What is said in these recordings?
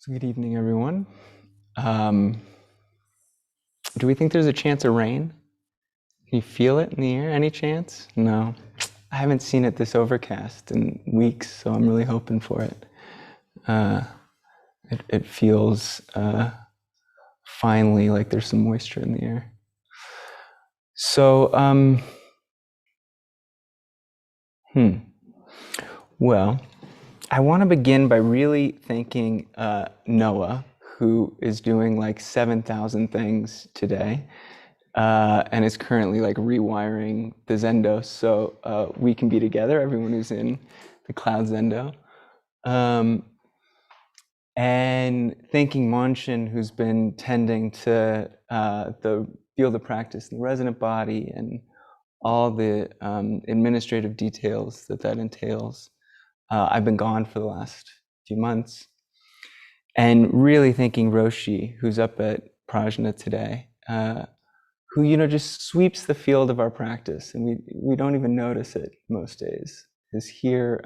So good evening, everyone. Do we think there's a chance of rain? Can you feel it in the air? Any chance? No. I haven't seen it this overcast in weeks, so I'm really hoping for it. It feels finally like there's some moisture in the air. So, well, I want to begin by really thanking Noah, who is doing like 7,000 things today. And is currently like rewiring the Zendo so we can be together, everyone who's in the cloud Zendo. And thanking Monshin, who's been tending to the field of practice in the resident body and all the administrative details that entails. I've been gone for the last few months. And really thanking Roshi, who's up at Prajna today, who just sweeps the field of our practice, and we don't even notice it most days. Is here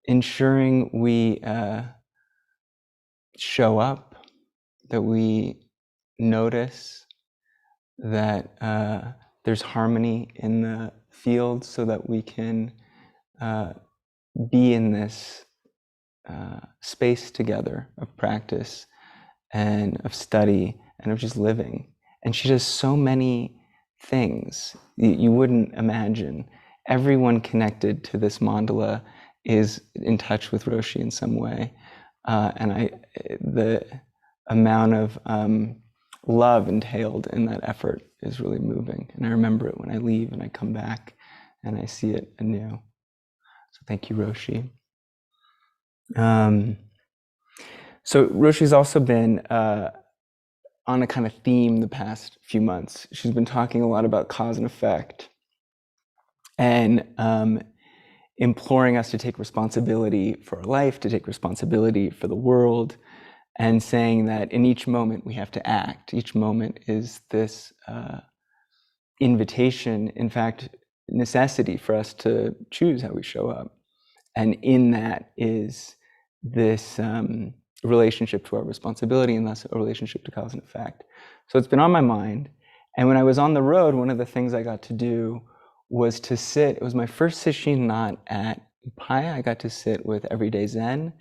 ensuring we show up, that we notice that there's harmony in the field, so that we can be in this space together of practice and of study and of just living. And she does so many things you wouldn't imagine. Everyone connected to this mandala is in touch with Roshi in some way. And the amount of love entailed in that effort is really moving. And I remember it when I leave and I come back and I see it anew. So thank you, Roshi. So Roshi's also been on a kind of theme the past few months. She's been talking a lot about cause and effect and imploring us to take responsibility for our life, to take responsibility for the world, and saying that in each moment we have to act. Each moment is this invitation, in fact, necessity for us to choose how we show up. And in that is this relationship to our responsibility, and thus a relationship to cause and effect. So it's been on my mind. And when I was on the road, one of the things I got to do was to sit. It was my first sesshin not at Upaya. I got to sit with Everyday Zen.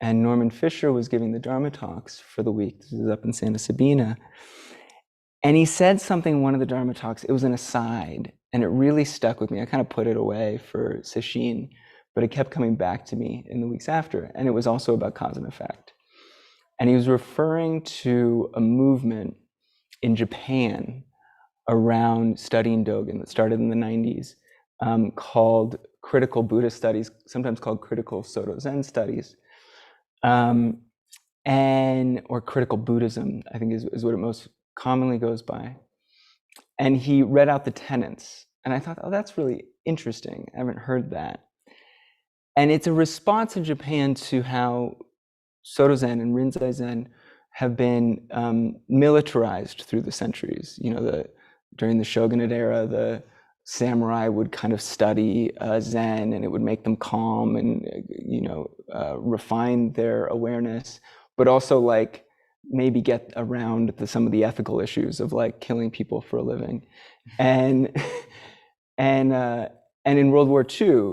And Norman Fisher was giving the Dharma talks for the week. This is up in Santa Sabina. And he said something in one of the Dharma talks. It was an aside, and it really stuck with me. I kind of put it away for sesshin, but it kept coming back to me in the weeks after. And it was also about cause and effect. And he was referring to a movement in Japan around studying Dogen that started in the 90s, called critical Buddhist studies, sometimes called critical Soto Zen studies, or critical Buddhism, I think is what it most commonly goes by. And he read out the tenets. And I thought, oh, that's really interesting. I haven't heard that. And it's a response in Japan to how Soto Zen and Rinzai Zen have been militarized through the centuries. During the shogunate era, the samurai would kind of study Zen, and it would make them calm and refine their awareness, but also like maybe get around some of the ethical issues of like killing people for a living. And in World War II,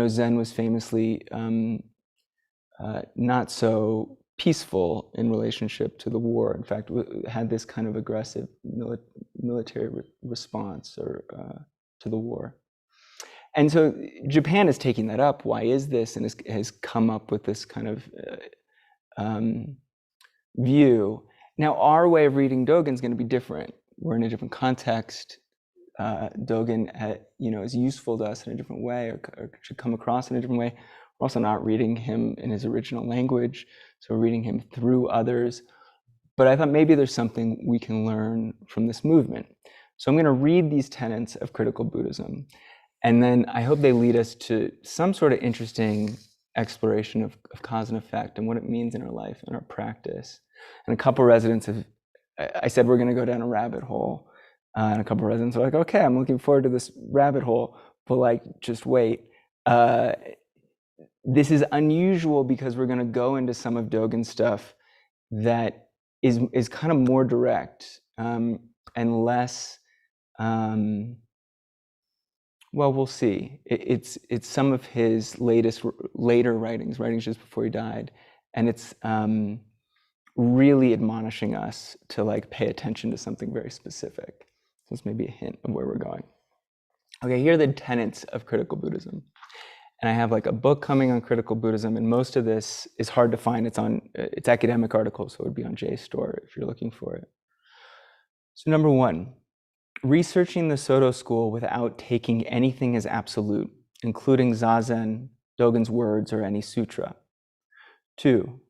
Zen was famously not so peaceful in relationship to the war. In fact, had this kind of aggressive military response to the war. And so Japan is taking that up. Why is this? And has come up with this kind of view. Now, our way of reading Dogen is going to be different. We're in a different context. Dogen, is useful to us in a different way, or should come across in a different way. We're also not reading him in his original language, so we're reading him through others. But I thought maybe there's something we can learn from this movement. So I'm going to read these tenets of critical Buddhism, and then I hope they lead us to some sort of interesting exploration of cause and effect and what it means in our life and our practice. And a couple residents I said we're going to go down a rabbit hole. And a couple of residents were like, okay, I'm looking forward to this rabbit hole, but like, just wait. this is unusual because we're going to go into some of Dogen's stuff that is kind of more direct and less. Well, we'll see. It's some of his later writings just before he died, and it's really admonishing us to like pay attention to something very specific. So it's maybe a hint of where we're going. Okay, here are the tenets of critical Buddhism. And I have like a book coming on critical Buddhism, and most of this is hard to find. It's academic articles, so it would be on JSTOR if you're looking for it. So number one, researching the Soto school without taking anything as absolute, including Zazen, Dogen's words, or any sutra. 2,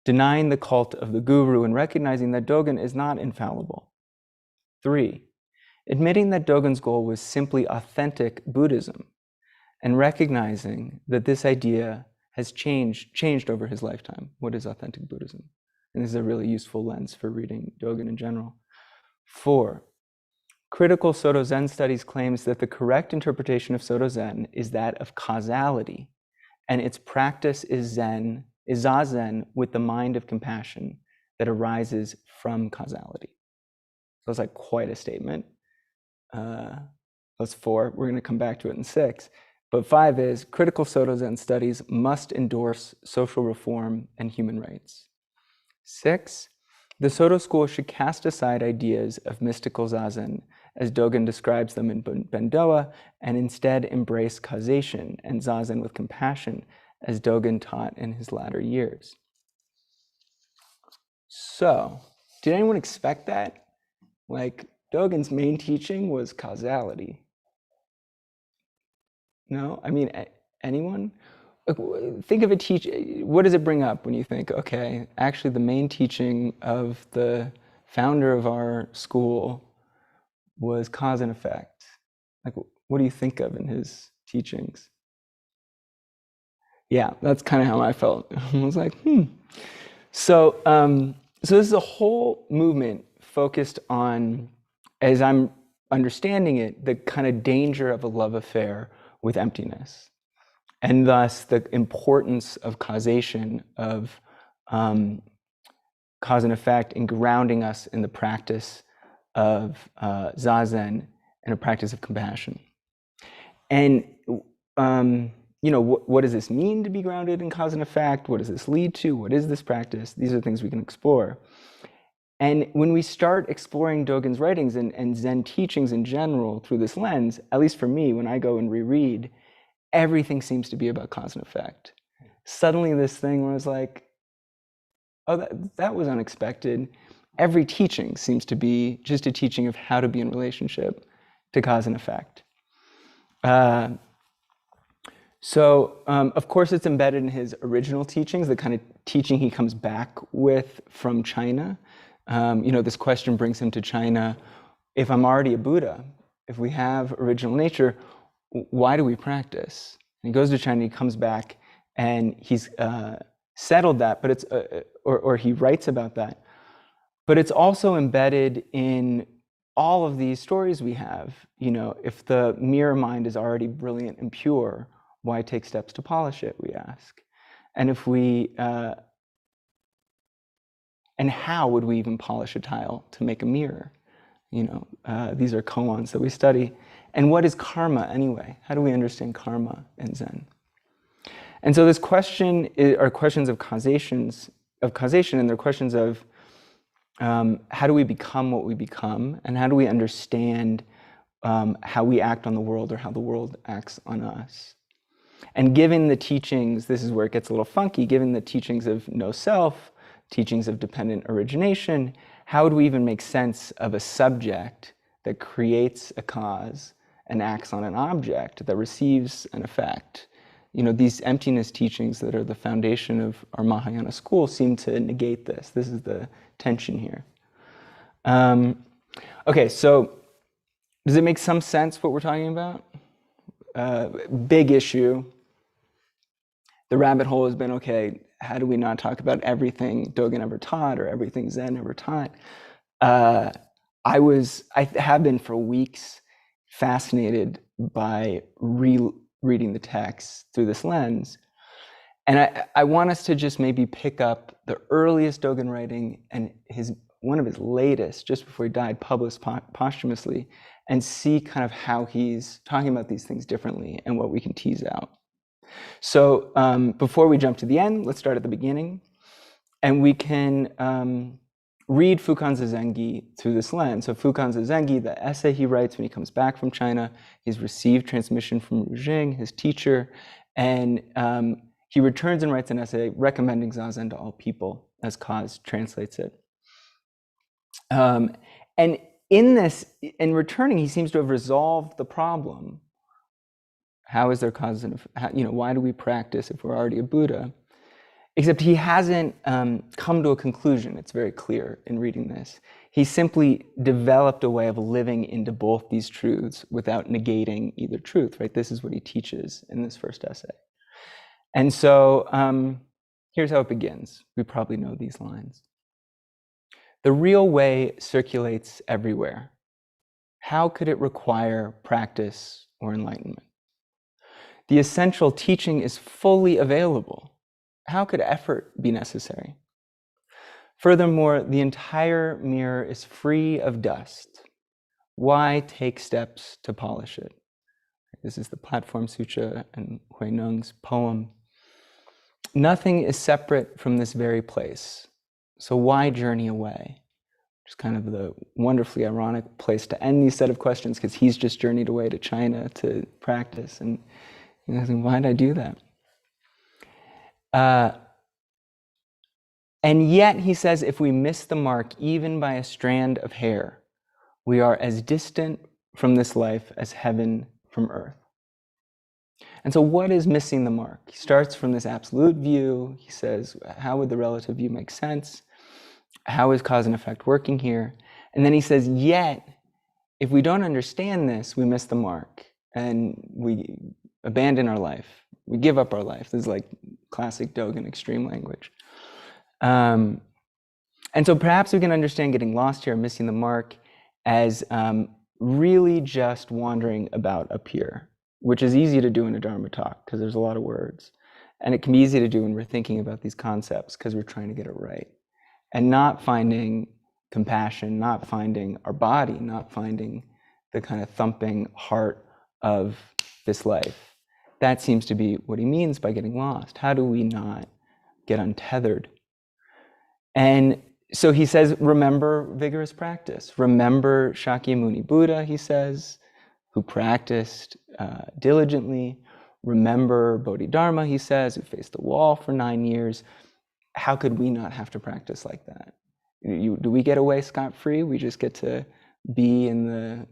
denying the cult of the guru and recognizing that Dogen is not infallible. 3, admitting that Dogen's goal was simply authentic Buddhism and recognizing that this idea has changed over his lifetime. What is authentic Buddhism? And this is a really useful lens for reading Dogen in general. 4, critical Soto Zen studies claims that the correct interpretation of Soto Zen is that of causality, and its practice is Zazen with the mind of compassion that arises from causality. So it's like quite a statement. That's 4. We're going to come back to it in 6. But 5 is critical Soto Zen studies must endorse social reform and human rights. 6, the Soto school should cast aside ideas of mystical Zazen as Dogen describes them in Bendoa, and instead embrace causation and Zazen with compassion as Dogen taught in his latter years. So, did anyone expect that? Like, Dogen's main teaching was causality. No? I mean, anyone? Think of a what does it bring up when you think, okay, actually the main teaching of the founder of our school was cause and effect? Like, what do you think of in his teachings? Yeah, that's kind of how I felt. I was like, So this is a whole movement focused on, as I'm understanding it, the kind of danger of a love affair with emptiness, and thus the importance of causation, of cause and effect, in grounding us in the practice of Zazen and a practice of compassion. And what does this mean to be grounded in cause and effect? What does this lead to? What is this practice? These are things we can explore. And when we start exploring Dogen's writings and Zen teachings in general through this lens, at least for me, when I go and reread, everything seems to be about cause and effect. Suddenly this thing where I was like, oh, that was unexpected. Every teaching seems to be just a teaching of how to be in relationship to cause and effect. Of course, it's embedded in his original teachings, the kind of teaching he comes back with from China. This question brings him to China. If I'm already a Buddha, if we have original nature, why do we practice? And he goes to China, he comes back, and he's settled that, but it's or he writes about that. But it's also embedded in all of these stories we have. If the mirror mind is already brilliant and pure, why take steps to polish it, we ask. And if we, and how would we even polish a tile to make a mirror? These are koans that we study. And what is karma anyway? How do we understand karma in Zen? And so this question are questions of causation, and they're questions of how do we become what we become, and how do we understand how we act on the world or how the world acts on us. And given the teachings, this is where it gets a little funky, given the teachings of no self, teachings of dependent origination, how would we even make sense of a subject that creates a cause and acts on an object that receives an effect? These emptiness teachings that are the foundation of our Mahayana school seem to negate this. This is the tension here. Okay, so does it make some sense what we're talking about? Big issue. The rabbit hole has been, okay, how do we not talk about everything Dogen ever taught or everything Zen ever taught? I have been for weeks fascinated by rereading the text through this lens. And I want us to just maybe pick up the earliest Dogen writing and one of his latest, just before he died, published posthumously, and see kind of how he's talking about these things differently and what we can tease out. So before we jump to the end, let's start at the beginning. And we can read Fukan Zazengi through this lens. So Fukan Zazengi, the essay he writes when he comes back from China, he's received transmission from Ru Jing, his teacher, and he returns and writes an essay recommending Zazen to all people, as Koz translates it. And in this, in returning, he seems to have resolved the problem. How is there cause and effect? Why do we practice if we're already a Buddha? Except he hasn't come to a conclusion. It's very clear in reading this. He simply developed a way of living into both these truths without negating either truth, right? This is what he teaches in this first essay. And so here's how it begins. We probably know these lines. The real way circulates everywhere. How could it require practice or enlightenment? The essential teaching is fully available. How could effort be necessary? Furthermore, the entire mirror is free of dust. Why take steps to polish it? This is the Platform Sutra and Hui Nung's poem. Nothing is separate from this very place. So why journey away? It's kind of the wonderfully ironic place to end these set of questions, because he's just journeyed away to China to practice. And why did I do that? And yet, he says, if we miss the mark even by a strand of hair, we are as distant from this life as heaven from earth. And so what is missing the mark? He starts from this absolute view. He says, how would the relative view make sense? How is cause and effect working here? And then he says, yet, if we don't understand this, we miss the mark and we abandon our life. We give up our life. This is like classic Dogen extreme language. And so perhaps we can understand getting lost here, missing the mark, as really just wandering about up here, which is easy to do in a Dharma talk because there's a lot of words. And it can be easy to do when we're thinking about these concepts because we're trying to get it right. And not finding compassion, not finding our body, not finding the kind of thumping heart of this life. That seems to be what he means by getting lost. How do we not get untethered? And so he says, remember vigorous practice. Remember Shakyamuni Buddha, he says, who practiced diligently. Remember Bodhidharma, he says, who faced the wall for 9 years. How could we not have to practice like that? Do we get away scot-free? We just get to be in the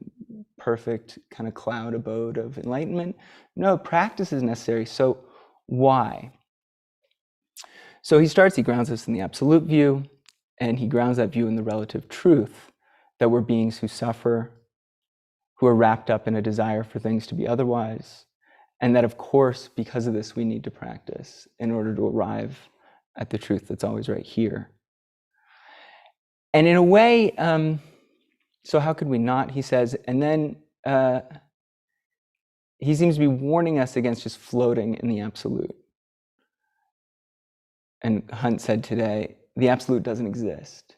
perfect kind of cloud abode of enlightenment? No, practice is necessary. So why? So he grounds us in the absolute view, and he grounds that view in the relative truth that we're beings who suffer, who are wrapped up in a desire for things to be otherwise, and that, of course, because of this, we need to practice in order to arrive at the truth that's always right here. And in a way, so how could we not, he says, and then he seems to be warning us against just floating in the absolute. And Hunt said today, the absolute doesn't exist.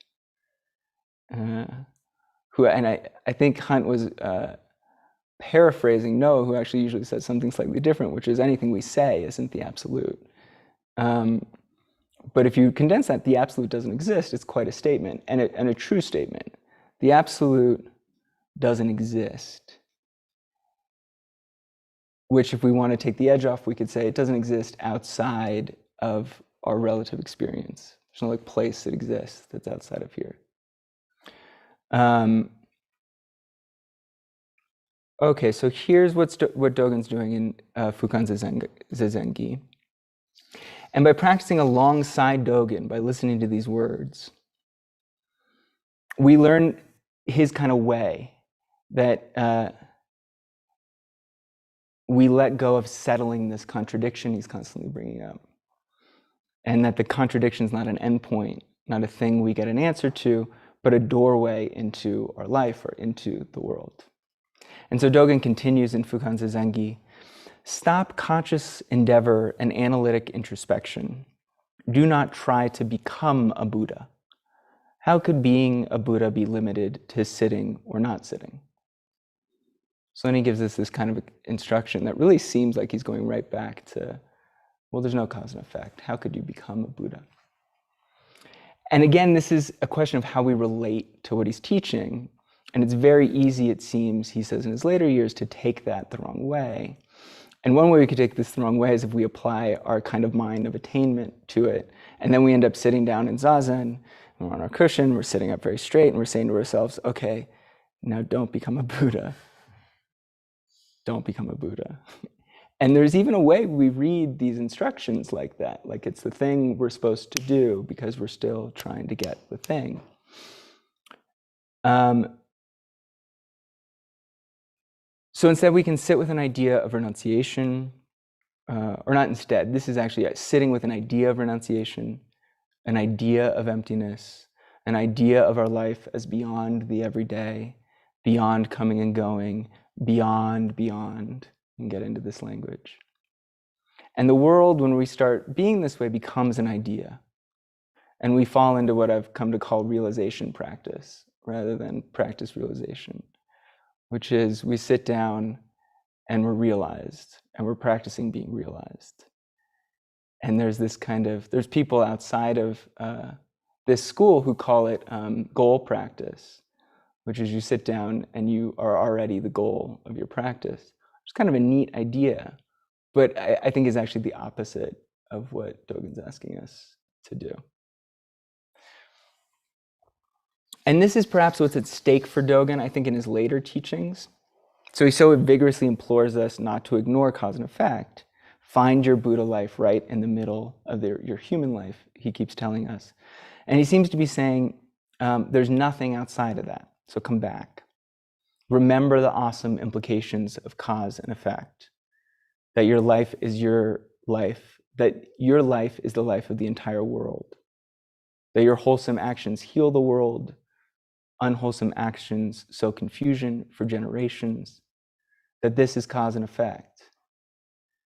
And I think Hunt was paraphrasing Noah, who actually usually says something slightly different, which is anything we say isn't the absolute. But if you condense that, the absolute doesn't exist, it's quite a statement, and a true statement. The absolute doesn't exist. Which, if we want to take the edge off, we could say it doesn't exist outside of our relative experience. There's no like place that exists that's outside of here. Okay, so here's what Dogen's doing in Fukan Zazengi. And by practicing alongside Dogen, by listening to these words, we learn his kind of way that we let go of settling this contradiction he's constantly bringing up. And that the contradiction is not an endpoint, not a thing we get an answer to, but a doorway into our life or into the world. And so Dogen continues in Fukan Zazengi. Stop conscious endeavor and analytic introspection. Do not try to become a Buddha. How could being a Buddha be limited to sitting or not sitting? So then he gives us this kind of instruction that really seems like he's going right back to, well, there's no cause and effect. How could you become a Buddha? And again, this is a question of how we relate to what he's teaching. And it's very easy, it seems, he says in his later years, to take that the wrong way. And one way we could take this the wrong way is if we apply our kind of mind of attainment to it. And then we end up sitting down in Zazen, and we're on our cushion, we're sitting up very straight, and we're saying to ourselves, okay, now don't become a Buddha. Don't become a Buddha. And there's even a way we read these instructions like that, like it's the thing we're supposed to do because we're still trying to get the thing. So instead we can sit with an idea of renunciation, or not instead, this is actually sitting with an idea of renunciation, an idea of emptiness, an idea of our life as beyond the everyday, beyond coming and going, beyond, and get into this language. And the world, when we start being this way, becomes an idea. And we fall into what I've come to call realization practice, rather than practice realization, which is we sit down and we're realized, and we're practicing being realized. And there's this kind of, there's people outside of this school who call it goal practice, which is you sit down and you are already the goal of your practice. It's kind of a neat idea, but I think is actually the opposite of what Dogen's asking us to do. And this is perhaps what's at stake for Dogen, I think, in his later teachings. So he so vigorously implores us not to ignore cause and effect. Find your Buddha life right in the middle of your human life, he keeps telling us. And he seems to be saying, there's nothing outside of that, so come back. Remember the awesome implications of cause and effect, that your life is your life, that your life is the life of the entire world, that your wholesome actions heal the world, unwholesome actions sow confusion for generations, that this is cause and effect.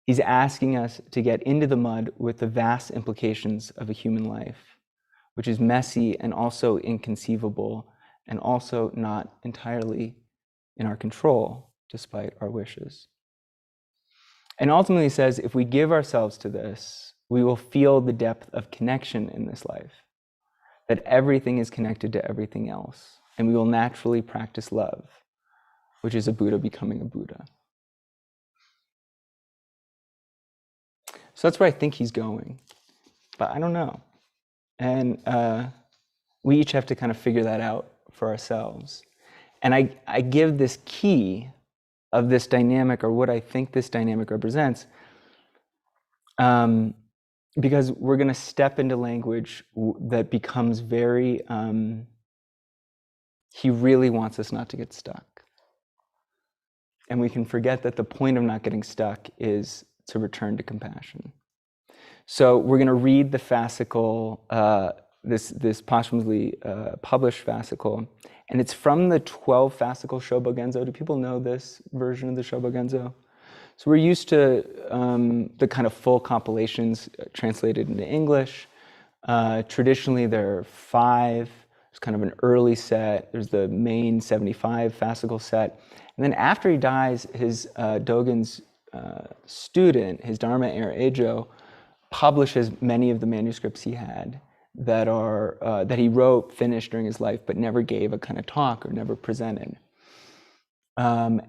He's asking us to get into the mud with the vast implications of a human life, which is messy and also inconceivable and also not entirely in our control, despite our wishes. And ultimately he says, if we give ourselves to this, we will feel the depth of connection in this life, that everything is connected to everything else, and we will naturally practice love, which is a Buddha becoming a Buddha. So that's where I think he's going, but I don't know. And we each have to kind of figure that out for ourselves. And I give this key of this dynamic, or what I think this dynamic represents, because we're going to step into language that becomes very, he really wants us not to get stuck. And we can forget that the point of not getting stuck is to return to compassion. So we're going to read the fascicle, this posthumously published fascicle, and it's from the 12 fascicle Shobogenzo. Do people know this version of the Shobogenzo? So we're used to the kind of full compilations translated into English. Traditionally, there are 5. There's kind of an early set. There's the main 75 fascicle set. And then after he dies, his Dogen's student, his Dharma heir Ejo, publishes many of the manuscripts he had that are that he wrote, finished during his life, but never gave a kind of talk or never presented. And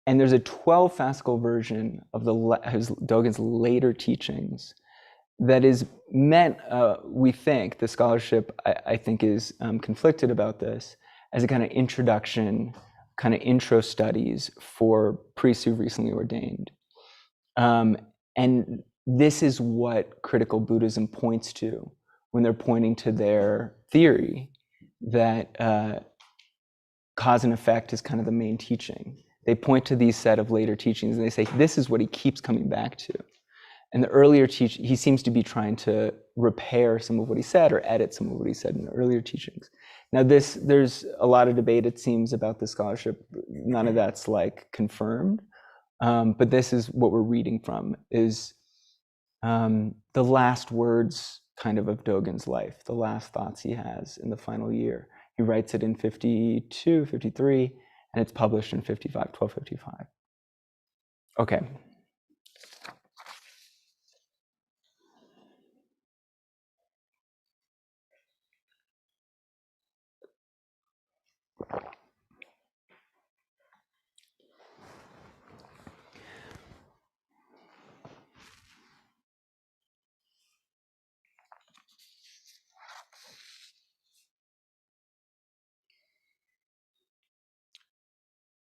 there's a 12 fascicle version of his Dogen's later teachings that is meant, we think, the scholarship I think is conflicted about this, as a kind of introduction, kind of intro studies for priests who've recently ordained. And this is what critical Buddhism points to when they're pointing to their theory that cause and effect is kind of the main teaching. They point to these set of later teachings and they say, this is what he keeps coming back to. And the earlier he seems to be trying to repair some of what he said or edit some of what he said in the earlier teachings. Now there's a lot of debate, it seems, about the scholarship. None of that's like confirmed, But this is what we're reading from, is the last words kind of Dogen's life, the last thoughts he has in the final year. He writes it in 52, 53, and it's published in 1255. Okay.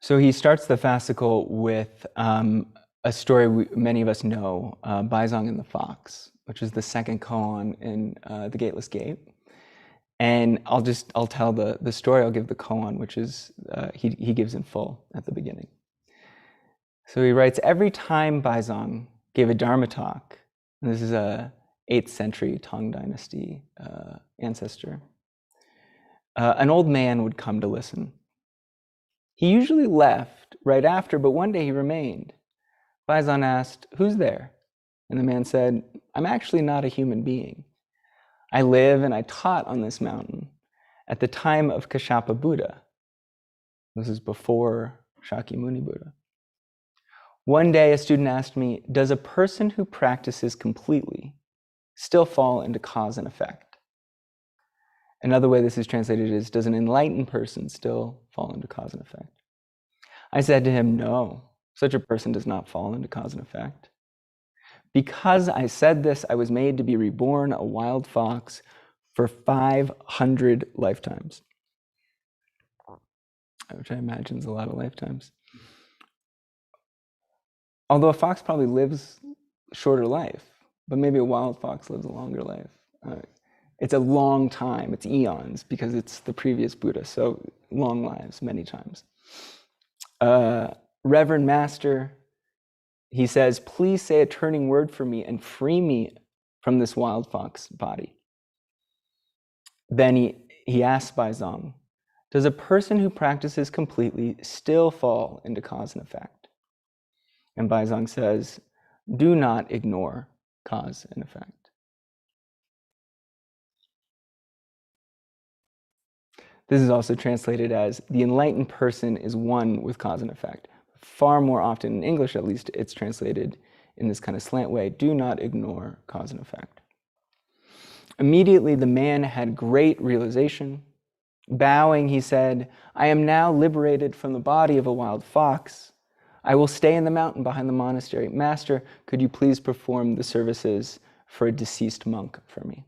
So he starts the fascicle with a story many of us know, Baizong and the Fox, which is the second koan in The Gateless Gate. And I'll tell the story. I'll give the koan, which is he gives in full at the beginning. So he writes, every time Baizong gave a Dharma talk, and this is a 8th century Tang Dynasty ancestor, an old man would come to listen. He usually left right after, but one day he remained. Baizong asked, who's there? And the man said, I'm actually not a human being. I live and I taught on this mountain at the time of Kashyapa Buddha. This is before Shakyamuni Buddha. One day a student asked me, does a person who practices completely still fall into cause and effect? Another way this is translated is, does an enlightened person still fall into cause and effect? I said to him, no, such a person does not fall into cause and effect. Because I said this, I was made to be reborn a wild fox for 500 lifetimes, which I imagine is a lot of lifetimes. Although a fox probably lives a shorter life, but maybe a wild fox lives a longer life. It's a long time, it's eons, because it's the previous Buddha, so long lives, many times. Reverend Master, he says, please say a turning word for me and free me from this wild fox body. Then he asks Baizong, does a person who practices completely still fall into cause and effect? And Baizong says, do not ignore cause and effect. This is also translated as, the enlightened person is one with cause and effect. Far more often, in English at least, it's translated in this kind of slant way, do not ignore cause and effect. Immediately the man had great realization. Bowing, he said, I am now liberated from the body of a wild fox. I will stay in the mountain behind the monastery. Master, could you please perform the services for a deceased monk for me?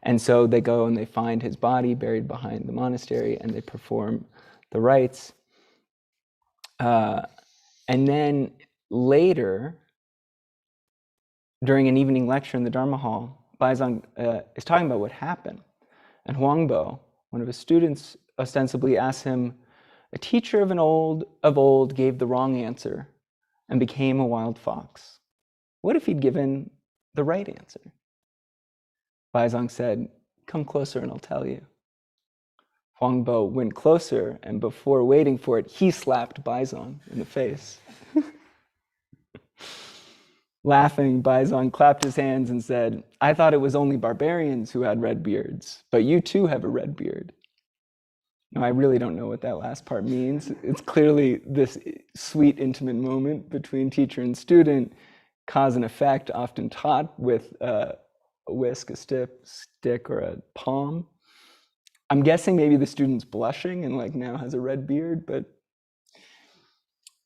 And so they go and they find his body buried behind the monastery, and they perform the rites. And then later, during an evening lecture in the Dharma hall, Baizong is talking about what happened. And Huangbo, one of his students, ostensibly asks him, a teacher of old gave the wrong answer and became a wild fox. What if he'd given the right answer? Baizong said, come closer and I'll tell you. Huangbo went closer, and before waiting for it, he slapped Baizong in the face. Laughing, Baizong clapped his hands and said, I thought it was only barbarians who had red beards, but you too have a red beard. Now, I really don't know what that last part means. It's clearly this sweet, intimate moment between teacher and student, cause and effect, often taught with a whisk, a stick, or a palm. I'm guessing maybe the student's blushing and now has a red beard, but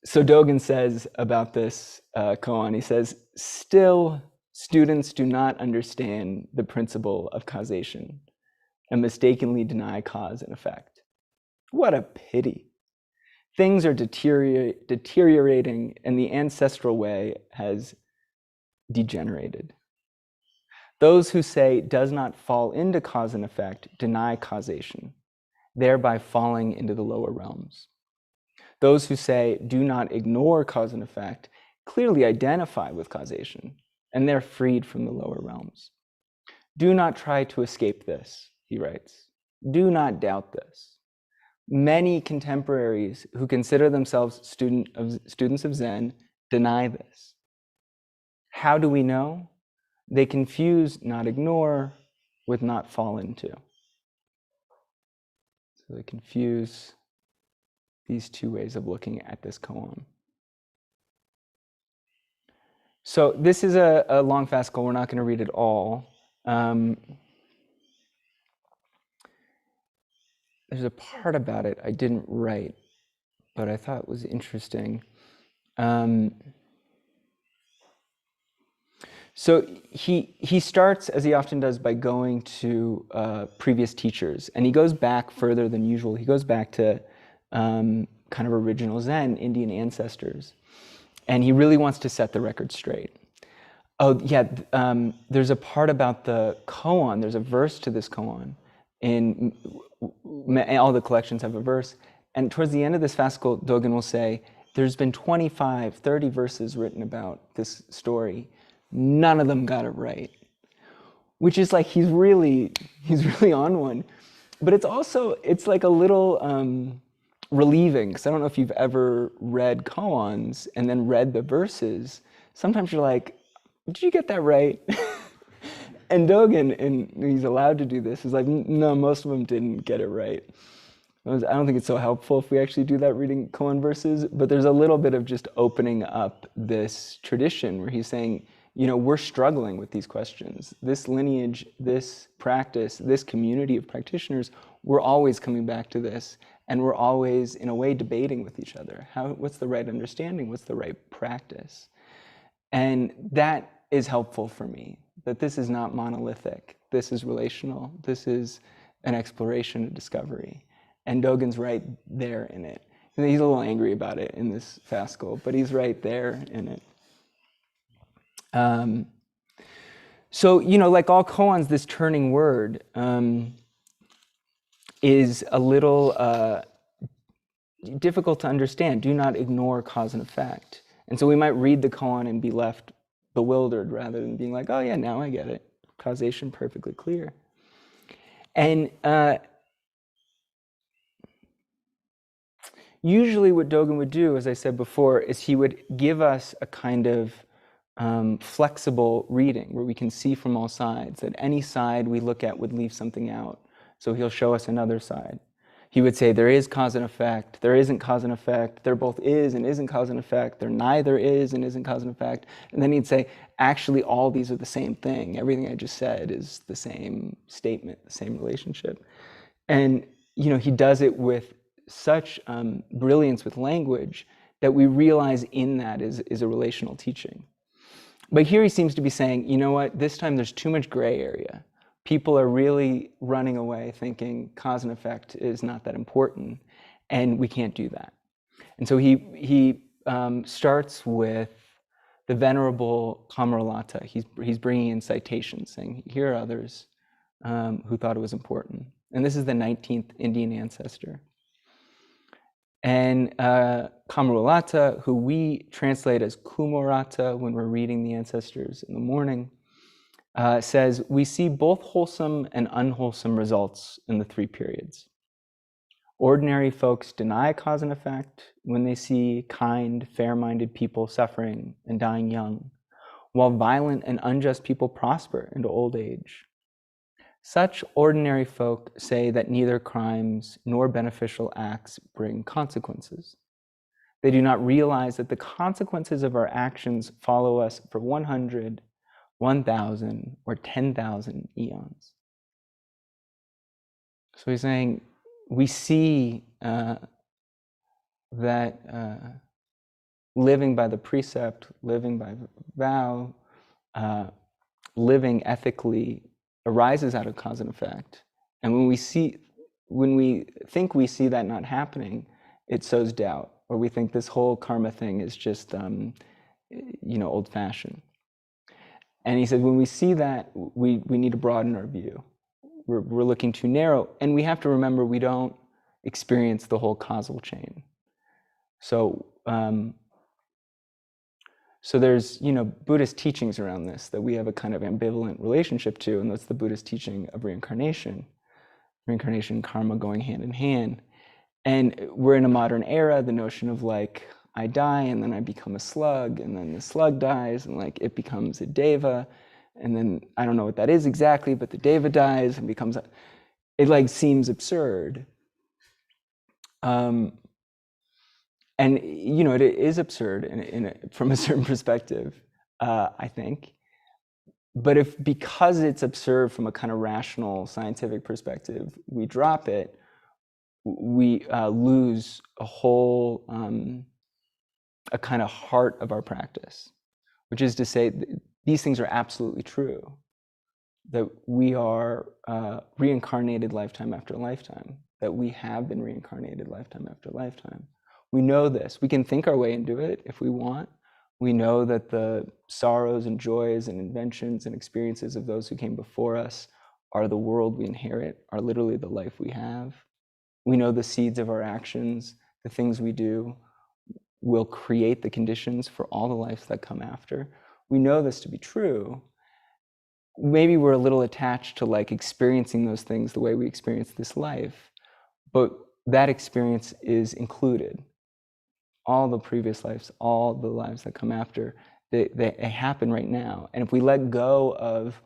so Dogen says about this koan, he says, still students do not understand the principle of causation and mistakenly deny cause and effect. What a pity. Things are deteriorating and the ancestral way has degenerated. Those who say does not fall into cause and effect deny causation, thereby falling into the lower realms. Those who say do not ignore cause and effect clearly identify with causation, and they're freed from the lower realms. Do not try to escape this, he writes. Do not doubt this. Many contemporaries who consider themselves students of Zen deny this. How do we know? They confuse not ignore with not fall into. So they confuse these two ways of looking at this koan. So this is a long fascicle. We're not going to read it all. There's a part about it I didn't write, but I thought was interesting. So he starts, as he often does, by going to previous teachers, and he goes back further than usual. He goes back to kind of original Zen, Indian ancestors, and he really wants to set the record straight. Oh yeah, there's a part about the koan. There's a verse to this koan. All the collections have a verse, and towards the end of this fascicle, Dogen will say, there's been 25, 30 verses written about this story. None of them got it right, which is like he's really on one. But it's like a little relieving, because I don't know if you've ever read koans and then read the verses. Sometimes you're like, did you get that right? And Dogen, and he's allowed to do this, is like, no, most of them didn't get it right. I don't think it's so helpful if we actually do that reading koan verses, but there's a little bit of just opening up this tradition where he's saying, we're struggling with these questions. This lineage, this practice, this community of practitioners, we're always coming back to this, and we're always, in a way, debating with each other. What's the right understanding? What's the right practice? And that is helpful for me, that this is not monolithic. This is relational. This is an exploration, a discovery. And Dogen's right there in it. He's a little angry about it in this fascicle, but he's right there in it. So, like all koans, this turning word is a little difficult to understand. Do not ignore cause and effect. And so we might read the koan and be left bewildered rather than being like, oh yeah, now I get it. Causation perfectly clear. And usually what Dogen would do, as I said before, is he would give us a kind of flexible reading where we can see from all sides, that any side we look at would leave something out. So he'll show us another side. He would say there is cause and effect, there isn't cause and effect, there both is and isn't cause and effect, there neither is and isn't cause and effect. And then he'd say, actually all these are the same thing. Everything I just said is the same statement, the same relationship. And he does it with such brilliance with language that we realize in that is a relational teaching. But here he seems to be saying, you know what, this time there's too much gray area. People are really running away thinking cause and effect is not that important, and we can't do that. And so he starts with the Venerable Kamaralata. He's bringing in citations, saying, here are others who thought it was important. And this is the 19th Indian ancestor. And Kamaralata, who we translate as Kumorata when we're reading the ancestors in the morning, says, we see both wholesome and unwholesome results in the three periods. Ordinary folks deny cause and effect when they see kind, fair-minded people suffering and dying young, while violent and unjust people prosper into old age. Such ordinary folk say that neither crimes nor beneficial acts bring consequences. They do not realize that the consequences of our actions follow us for 100, 1,000, or 10,000 eons. So he's saying, we see that living by the precept, living by vow, living ethically arises out of cause and effect. And when we think we see that not happening, it sows doubt, or we think this whole karma thing is just old-fashioned. And he said, when we see that, we need to broaden our view. We're looking too narrow, and we have to remember we don't experience the whole causal chain. So there's Buddhist teachings around this that we have a kind of ambivalent relationship to, and that's the Buddhist teaching of reincarnation. Reincarnation and karma going hand in hand. And we're in a modern era, the notion of like, I die and then I become a slug, and then the slug dies and like it becomes a deva, and then I don't know what that is exactly, but the deva dies and becomes it like seems absurd. And you know, it is absurd from a certain perspective, I think. But because it's absurd from a kind of rational scientific perspective, we drop it, we lose a whole, a kind of heart of our practice, which is to say these things are absolutely true, that we are reincarnated lifetime after lifetime, that we have been reincarnated lifetime after lifetime. We know this. We can think our way into it if we want. We know that the sorrows and joys and inventions and experiences of those who came before us are the world we inherit, are literally the life we have. We know the seeds of our actions, the things we do, will create the conditions for all the lives that come after. We know this to be true. Maybe we're a little attached to like experiencing those things the way we experience this life, but that experience is included. All the previous lives, all the lives that come after, they happen right now. And if we let go of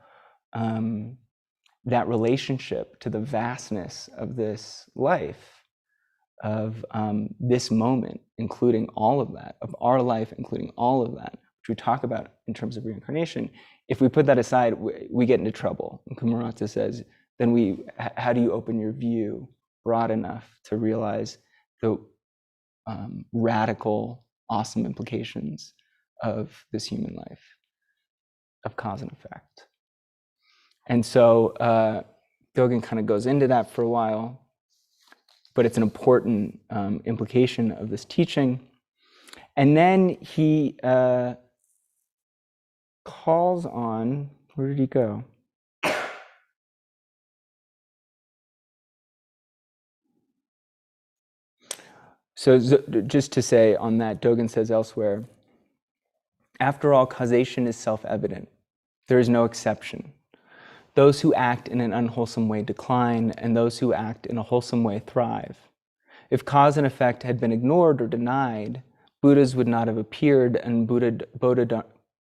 that relationship to the vastness of this life, of this moment, including all of that, of our life, including all of that, which we talk about in terms of reincarnation, if we put that aside, we get into trouble. And Kumarata says, then how do you open your view broad enough to realize the radical, awesome implications of this human life, of cause and effect? And so Dogen kind of goes into that for a while, but it's an important implication of this teaching. And then he calls on, where did he go? So just to say on that, Dogen says elsewhere, after all, causation is self-evident. There is no exception. Those who act in an unwholesome way decline, and those who act in a wholesome way thrive. If cause and effect had been ignored or denied, Buddhas would not have appeared, and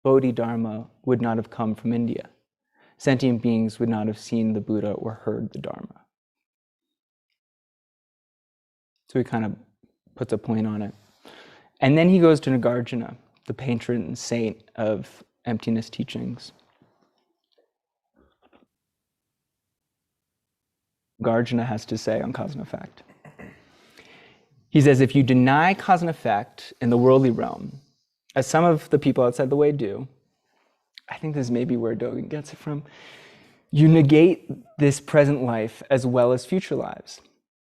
Bodhidharma would not have come from India. Sentient beings would not have seen the Buddha or heard the Dharma. So he kind of puts a point on it. And then he goes to Nagarjuna, the patron saint of emptiness teachings. Nagarjuna has to say on cause and effect. He says, if you deny cause and effect in the worldly realm, as some of the people outside the way do, I think this is maybe where Dogen gets it from, you negate this present life as well as future lives.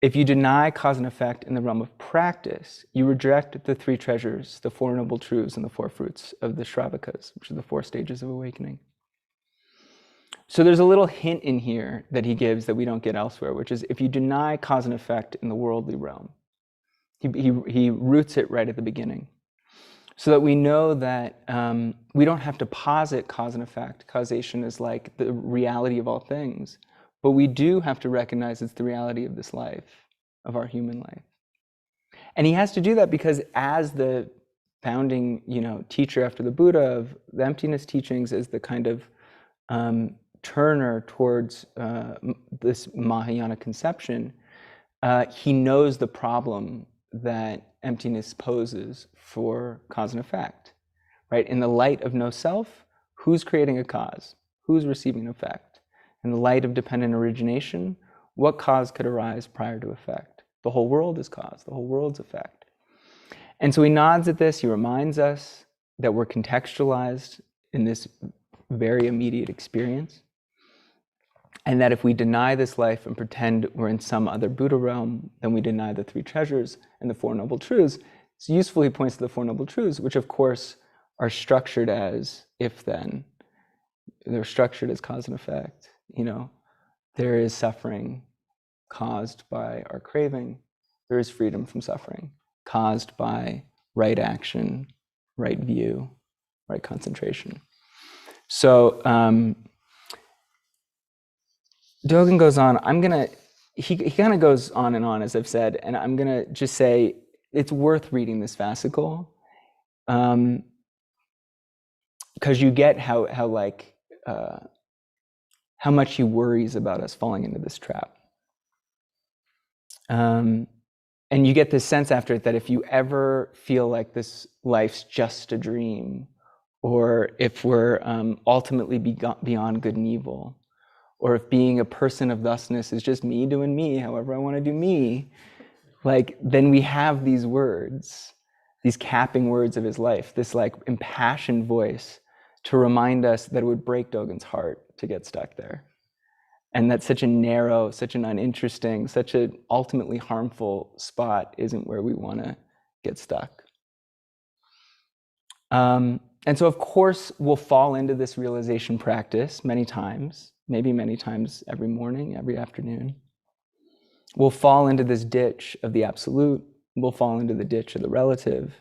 If you deny cause and effect in the realm of practice, you reject the three treasures, the Four Noble Truths, and the four fruits of the Shravakas, which are the 4 stages of awakening. So there's a little hint in here that he gives that we don't get elsewhere, which is if you deny cause and effect in the worldly realm, he roots it right at the beginning, so that we know that we don't have to posit cause and effect. Causation is like the reality of all things. But we do have to recognize it's the reality of this life, of our human life. And he has to do that because as the founding, teacher after the Buddha of the emptiness teachings, as the kind of turner towards this Mahayana conception, he knows the problem that emptiness poses for cause and effect, right? In the light of no self, who's creating a cause? Who's receiving an effect? In the light of dependent origination, what cause could arise prior to effect? The whole world is cause, the whole world's effect. And so he nods at this, he reminds us that we're contextualized in this very immediate experience, and that if we deny this life and pretend we're in some other Buddha realm, then we deny the 3 treasures and the 4 Noble Truths. It's useful he points to the 4 Noble Truths, which of course are structured as if-then. They're structured as cause and effect. There is suffering caused by our craving. There is freedom from suffering caused by right action, right view, right concentration. So Dogen goes on. I'm going to he kind of goes on and on, as I've said, and I'm going to just say it's worth reading this fascicle, because you get how much he worries about us falling into this trap. And you get this sense after it that if you ever feel like this life's just a dream, or if we're ultimately beyond good and evil, or if being a person of thusness is just me doing me, however I want to do me, like, then we have these words, these capping words of his life, this like impassioned voice to remind us that it would break Dogen's heart to get stuck there. And that such a narrow, such an uninteresting, such an ultimately harmful spot isn't where we want to get stuck. And so, of course, we'll fall into this realization practice many times, maybe many times every morning, every afternoon. We'll fall into this ditch of the absolute. We'll fall into the ditch of the relative.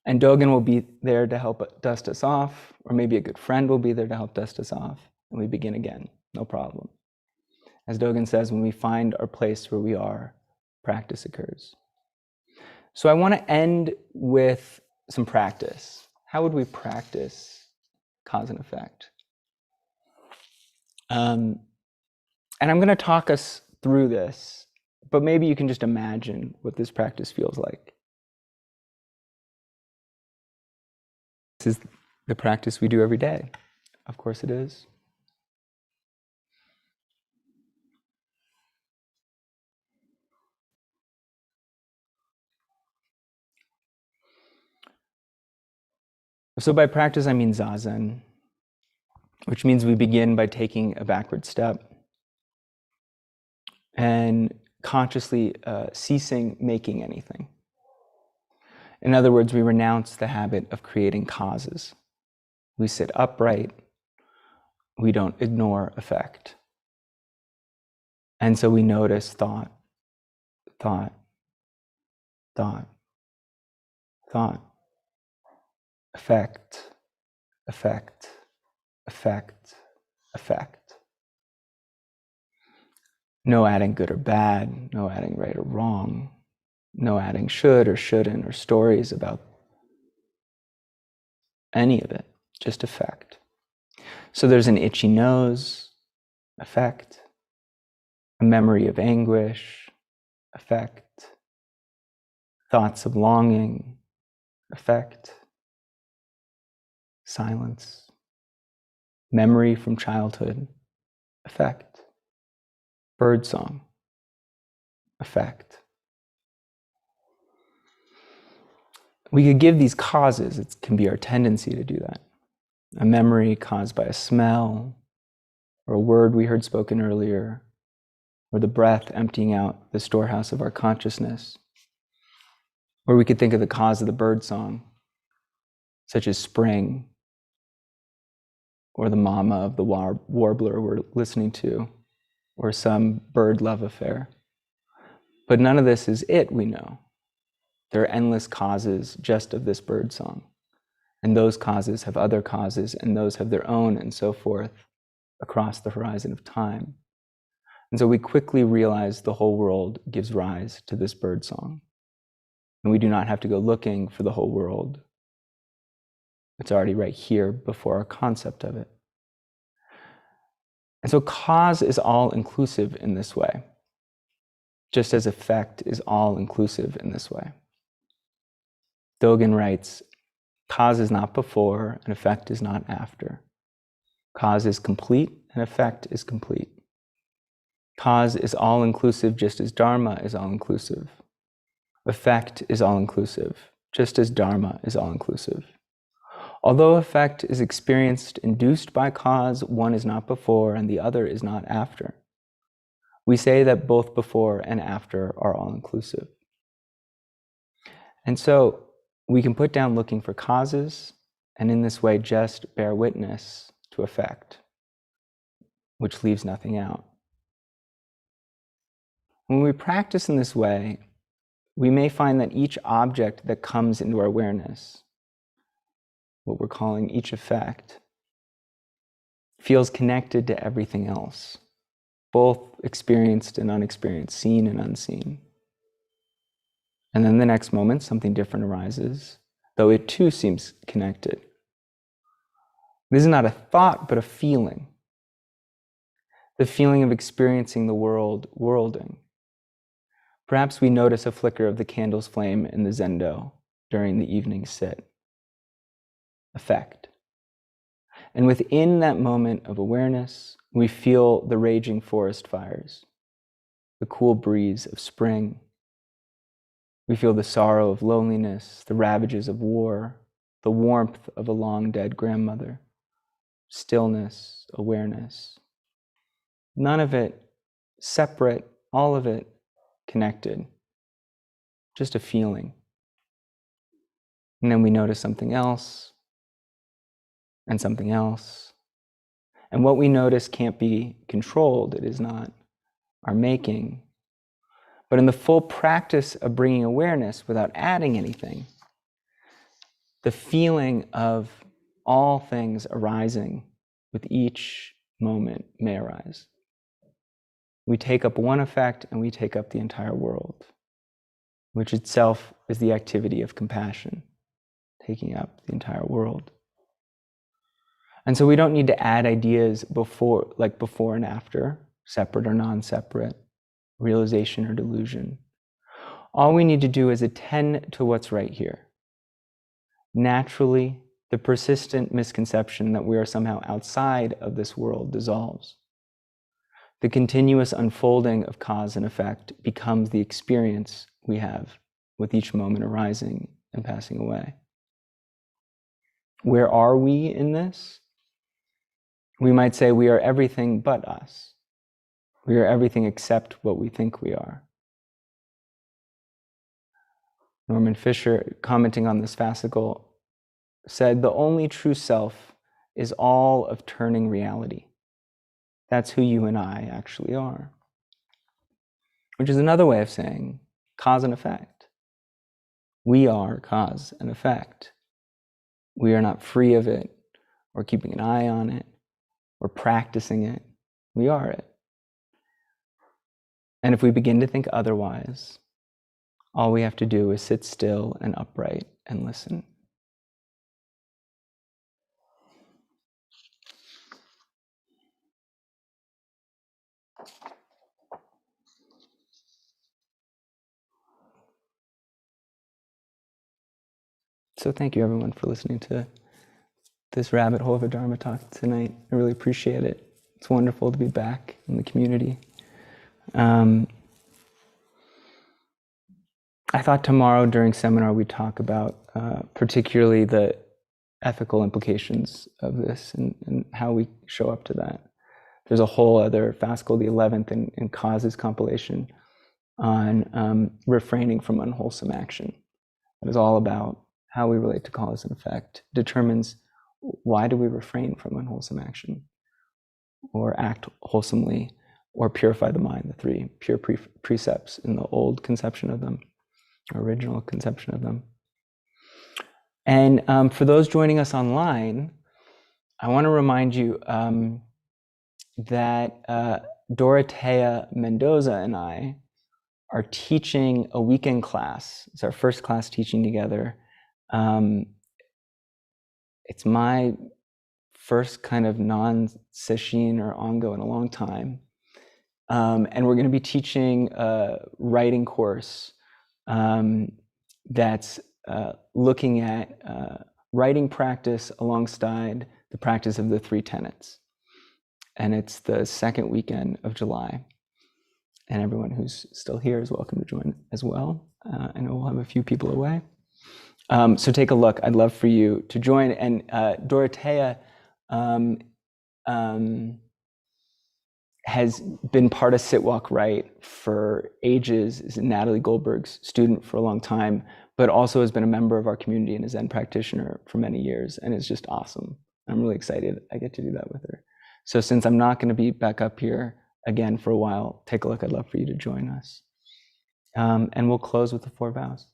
And Dogen will be there to help dust us off, or maybe a good friend will be there to help dust us off, and we begin again, no problem. As Dogen says, when we find our place where we are, practice occurs. So I want to end with some practice. How would we practice cause and effect? And I'm going to talk us through this, but maybe you can just imagine what this practice feels like. This is the practice we do every day. Of course it is. So by practice, I mean Zazen, which means we begin by taking a backward step and consciously ceasing making anything. In other words, we renounce the habit of creating causes. We sit upright. We don't ignore effect. And so we notice thought, thought, thought, thought, effect, effect, effect, effect. No adding good or bad, no adding right or wrong, no adding should or shouldn't or stories about any of it, just effect. So there's an itchy nose, effect, a memory of anguish, effect, thoughts of longing, effect, silence, memory from childhood, effect, birdsong, effect. We could give these causes. It can be our tendency to do that. A memory caused by a smell, or a word we heard spoken earlier, or the breath emptying out the storehouse of our consciousness. Or we could think of the cause of the birdsong, such as spring, or the mama of the warbler we're listening to, or some bird love affair. But none of this is it, we know. There are endless causes just of this bird song. And those causes have other causes, and those have their own, and so forth, across the horizon of time. And so we quickly realize the whole world gives rise to this bird song. And we do not have to go looking for the whole world. It's already right here before our concept of it. And so cause is all-inclusive in this way, just as effect is all-inclusive in this way. Dogen writes, cause is not before and effect is not after. Cause is complete and effect is complete. Cause is all-inclusive just as Dharma is all-inclusive. Effect is all-inclusive just as Dharma is all-inclusive. Although effect is experienced induced by cause, one is not before and the other is not after. We say that both before and after are all-inclusive. And so we can put down looking for causes, and in this way just bear witness to effect, which leaves nothing out. When we practice in this way, we may find that each object that comes into our awareness, what we're calling each effect, feels connected to everything else, both experienced and unexperienced, seen and unseen. And then the next moment, something different arises, though it too seems connected. This is not a thought, but a feeling. The feeling of experiencing the world worlding. Perhaps we notice a flicker of the candle's flame in the zendo during the evening sit. Effect. And within that moment of awareness, we feel the raging forest fires, the cool breeze of spring. We feel the sorrow of loneliness, the ravages of war, the warmth of a long dead grandmother, stillness, awareness. None of it separate, all of it connected, just a feeling. And then we notice something else, and something else. And what we notice can't be controlled. It is not our making. But in the full practice of bringing awareness without adding anything, the feeling of all things arising with each moment may arise. We take up one effect and we take up the entire world, which itself is the activity of compassion, taking up the entire world. And so we don't need to add ideas before, like before and after, separate or non-separate, realization or delusion. All we need to do is attend to what's right here. Naturally, the persistent misconception that we are somehow outside of this world dissolves. The continuous unfolding of cause and effect becomes the experience we have with each moment arising and passing away. Where are we in this? We might say we are everything but us. We are everything except what we think we are. Norman Fisher, commenting on this fascicle, said, "The only true self is all of turning reality. That's who you and I actually are." Which is another way of saying cause and effect. We are cause and effect. We are not free of it, or keeping an eye on it, or practicing it. We are it. And if we begin to think otherwise, all we have to do is sit still and upright and listen. So thank you everyone for listening to this rabbit hole of a Dharma talk tonight. I really appreciate it. It's wonderful to be back in the community. I thought tomorrow during seminar we'd talk about particularly the ethical implications of this and how we show up to that. There's a whole other fascicle, the 11th, in Causes compilation on refraining from unwholesome action. It is all about how we relate to cause and effect, determines why do we refrain from unwholesome action or act wholesomely or purify the mind, the three pure precepts in the old conception of them, original conception of them. And for those joining us online, I want to remind you that Dorotea Mendoza and I are teaching a weekend class. It's our first class teaching together. It's my first kind of non-sesshin or ongo in a long time. And we're going to be teaching a writing course that's looking at writing practice alongside the practice of the three tenets. And it's the second weekend of July. And everyone who's still here is welcome to join as well. I know we'll have a few people away. So take a look. I'd love for you to join. And Dorotea has been part of Sit Walk Right for ages, is Natalie Goldberg's student for a long time, but also has been a member of our community and a Zen practitioner for many years, and is just awesome. I'm really excited I get to do that with her. So since I'm not going to be back up here again for a while, take a look. I'd love for you to join us. And we'll close with the 4 vows.